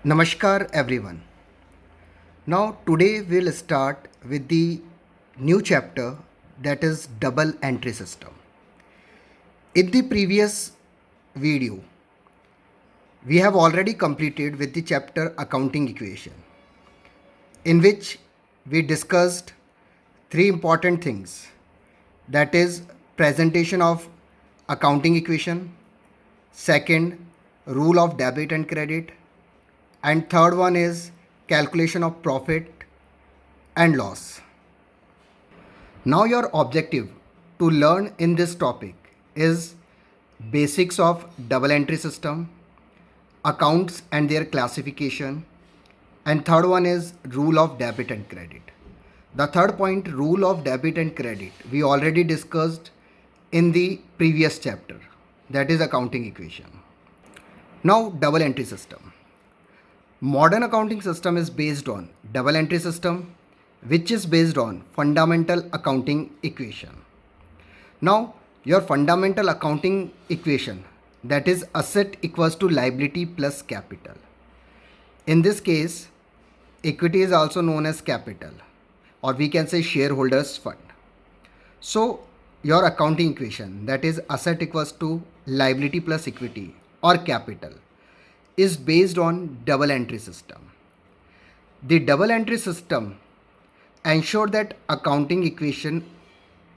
Namaskar everyone. Now today we'll start with the new chapter, that is double entry system. In the previous video we have already completed with the chapter accounting equation, in which we discussed three important things, that is presentation of accounting equation, second rule of debit and credit, and third one is calculation of profit and loss. Now your objective to learn in this topic is basics of double entry system, accounts and their classification, and third one is rule of debit and credit. The third point, rule of debit and credit, we already discussed in the previous chapter, that is accounting equation. Now double entry system. Modern accounting system is based on double entry system, which is based on fundamental accounting equation. Now your fundamental accounting equation, that is asset equals to liability plus capital. In this case, equity is also known as capital, or we can say shareholders fund. So your accounting equation, that is asset equals to liability plus equity or capital, is based on double entry system. The double entry system ensure that accounting equation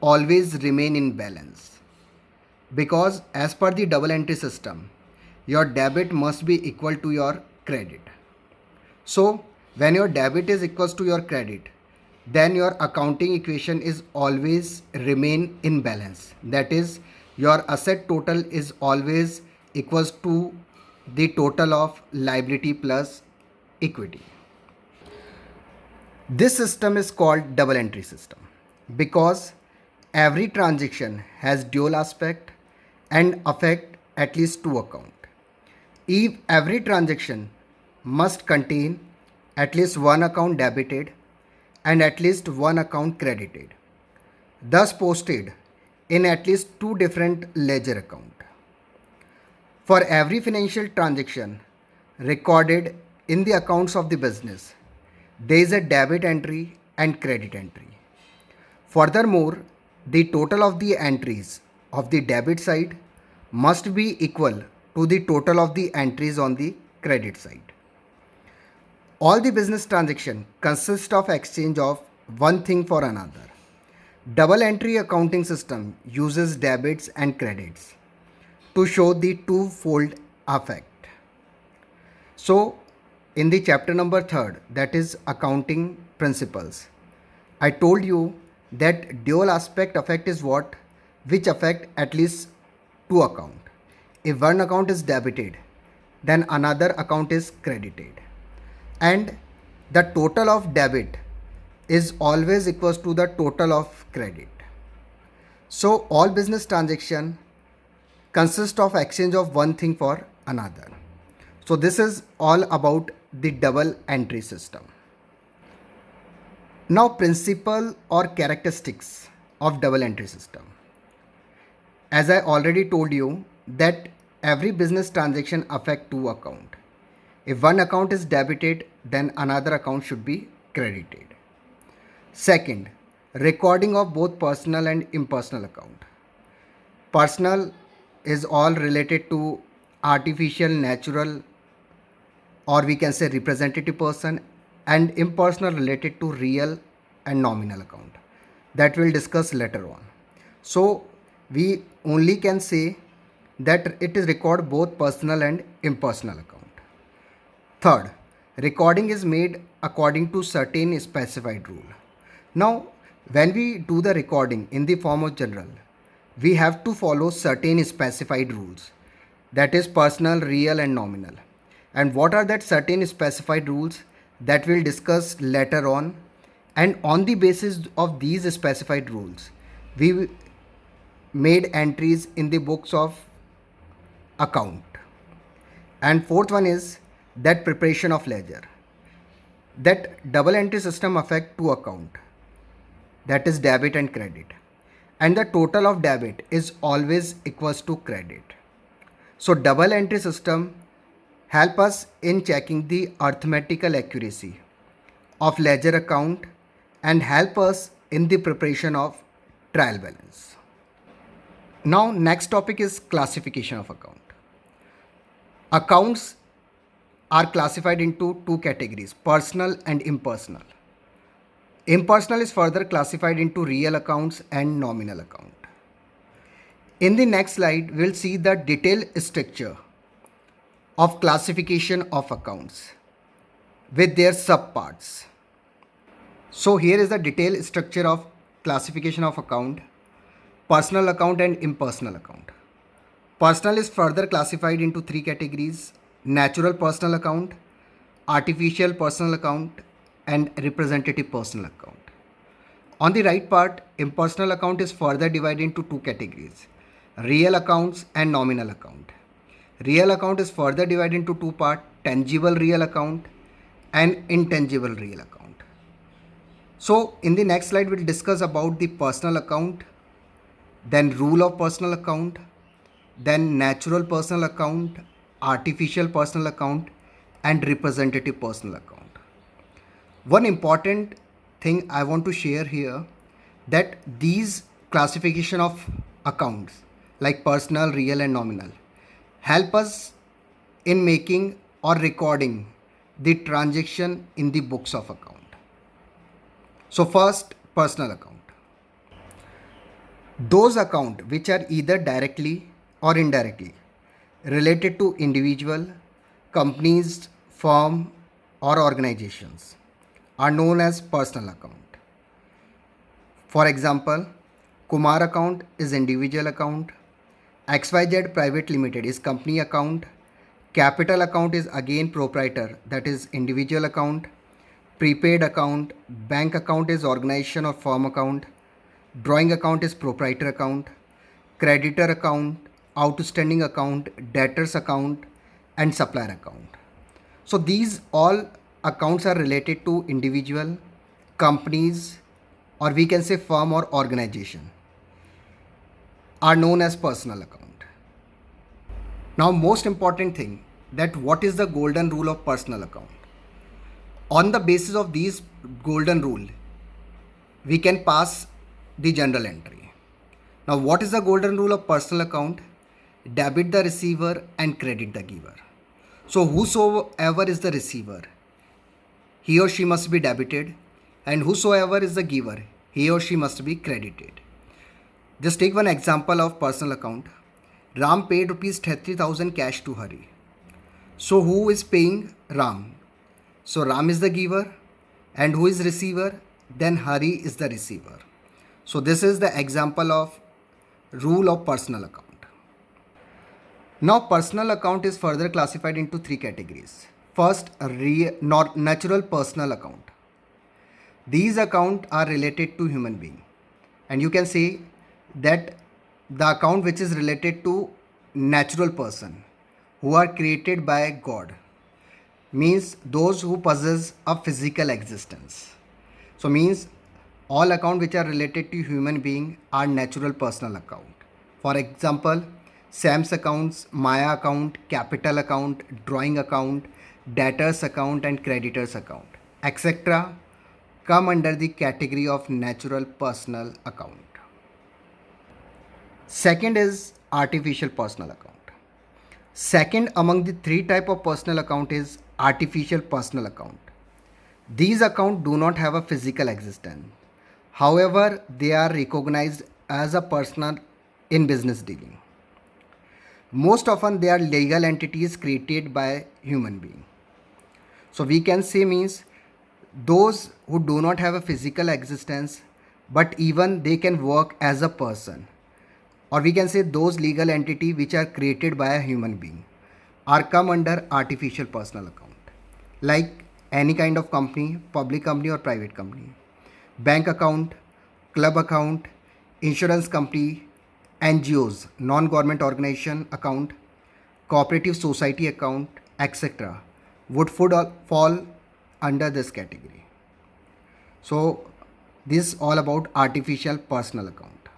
always remain in balance, because as per the double entry system your debit must be equal to your credit. So when your debit is equals to your credit, then your accounting equation is always remain in balance, that is your asset total is always equals to the total of liability plus equity. This system is called double entry system because every transaction has dual aspect and affect at least two accounts. If every transaction must contain at least one account debited and at least one account credited, thus posted in at least two different ledger accounts. For every financial transaction recorded in the accounts of the business, there is a debit entry and credit entry. Furthermore, the total of the entries of the debit side must be equal to the total of the entries on the credit side. All the business transactions consist of exchange of one thing for another. Double entry accounting system uses debits and credits to show the twofold effect. So in the chapter number 3rd, that is accounting principles, I told you that dual aspect effect is what? Which affect at least two account. If one account is debited, then another account is credited. And the total of debit is always equals to the total of credit. So all business transaction consist of exchange of one thing for another. So this is all about the double entry system. Now principle or characteristics of double entry system. As I already told you that every business transaction affect two account. If one account is debited, then another account should be credited. Second, recording of both personal and impersonal account. Personal is all related to artificial, natural, or we can say representative person, and impersonal related to real and nominal account, that we'll discuss later on. So we only can say that it is record both personal and impersonal account. Third, recording is made according to certain specified rule. Now when we do the recording in the form of general, we have to follow certain specified rules, that is personal, real and nominal. And what are that certain specified rules, that we'll discuss later on. And on the basis of these specified rules, we made entries in the books of account. And fourth one is that preparation of ledger. That double entry system affect two account, that is debit and credit, and the total of debit is always equals to credit. So double entry system help us in checking the arithmetical accuracy of ledger account and help us in the preparation of trial balance. Now next topic is classification of account. Accounts are classified into two categories, personal and impersonal. Impersonal is further classified into real accounts and nominal account. In the next slide, we'll see the detailed structure of classification of accounts with their subparts. So here is the detailed structure of classification of account, personal account and impersonal account. Personal is further classified into three categories: natural personal account, artificial personal account, and representative personal account. On the right part, impersonal account is further divided into two categories: real accounts and nominal account. Real account is further divided into two parts: tangible real account and intangible real account. So in the next slide, we'll discuss about the personal account, then rule of personal account, then natural personal account, artificial personal account, and representative personal account. One important thing I want to share here, that these classification of accounts like personal, real and nominal help us in making or recording the transaction in the books of account. So first, personal account. Those accounts which are either directly or indirectly related to individual, companies, firm or organizations are known as personal account. For example, Kumar account is individual account, XYZ Private Limited is company account, capital account is again proprietor, that is individual account, prepaid account, bank account is organization or firm account, drawing account is proprietor account, creditor account, outstanding account, debtors account and supplier account. So these all accounts are related to individual, companies, or we can say firm or organization, are known as personal account. Now most important thing, that what is the golden rule of personal account? On the basis of these golden rule, we can pass the journal entry. Now what is the golden rule of personal account? Debit the receiver and credit the giver. So whosoever is the receiver, he or she must be debited, and whosoever is the giver, he or she must be credited. Just take one example of personal account. Ram paid rupees 30,000 cash to Hari. So who is paying? Ram. So Ram is the giver, and who is receiver? Then Hari is the receiver. So this is the example of rule of personal account. Now personal account is further classified into three categories. First, natural personal account. These accounts are related to human being, and you can say that the account which is related to natural person who are created by God, means those who possess a physical existence. So means all accounts which are related to human being are natural personal account. For example, Sam's accounts, Maya account, capital account, drawing account, debtors account and creditors account, etc. come under the category of natural personal account. Second is artificial personal account. Second among the three type of personal account is artificial personal account. These accounts do not have a physical existence. However, they are recognized as a personal in business dealing. Most often they are legal entities created by human being. So we can say means those who do not have a physical existence, but even they can work as a person, or we can say those legal entity which are created by a human being are come under artificial personal account, like any kind of company, public company or private company, bank account, club account, insurance company, NGOs, non-government organization account, cooperative society account, etc. would fall under this category. So this is all about artificial personal account.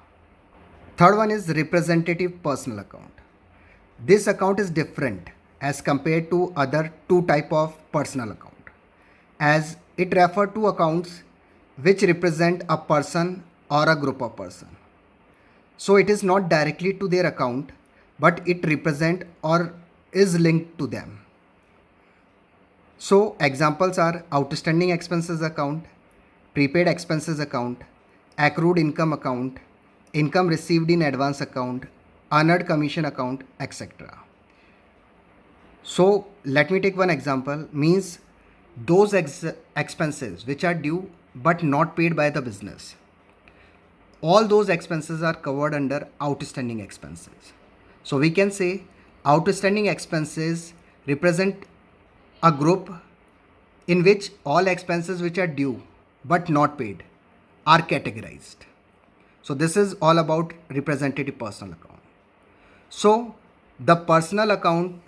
Third one is representative personal account. This account is different as compared to other two type of personal account, as it refer to accounts which represent a person or a group of person. So it is not directly to their account, but it represent or is linked to them. So examples are outstanding expenses account, prepaid expenses account, accrued income account, income received in advance account, unearned commission account, etc. So let me take one example, means those expenses which are due but not paid by the business. All those expenses are covered under outstanding expenses. So we can say outstanding expenses represent a group in which all expenses which are due but not paid are categorized. So this is all about representative personal account. So the personal account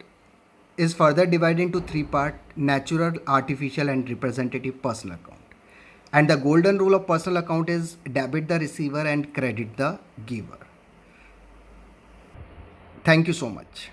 is further divided into three parts: natural, artificial, and representative personal account. And the golden rule of personal account is debit the receiver and credit the giver. Thank you so much.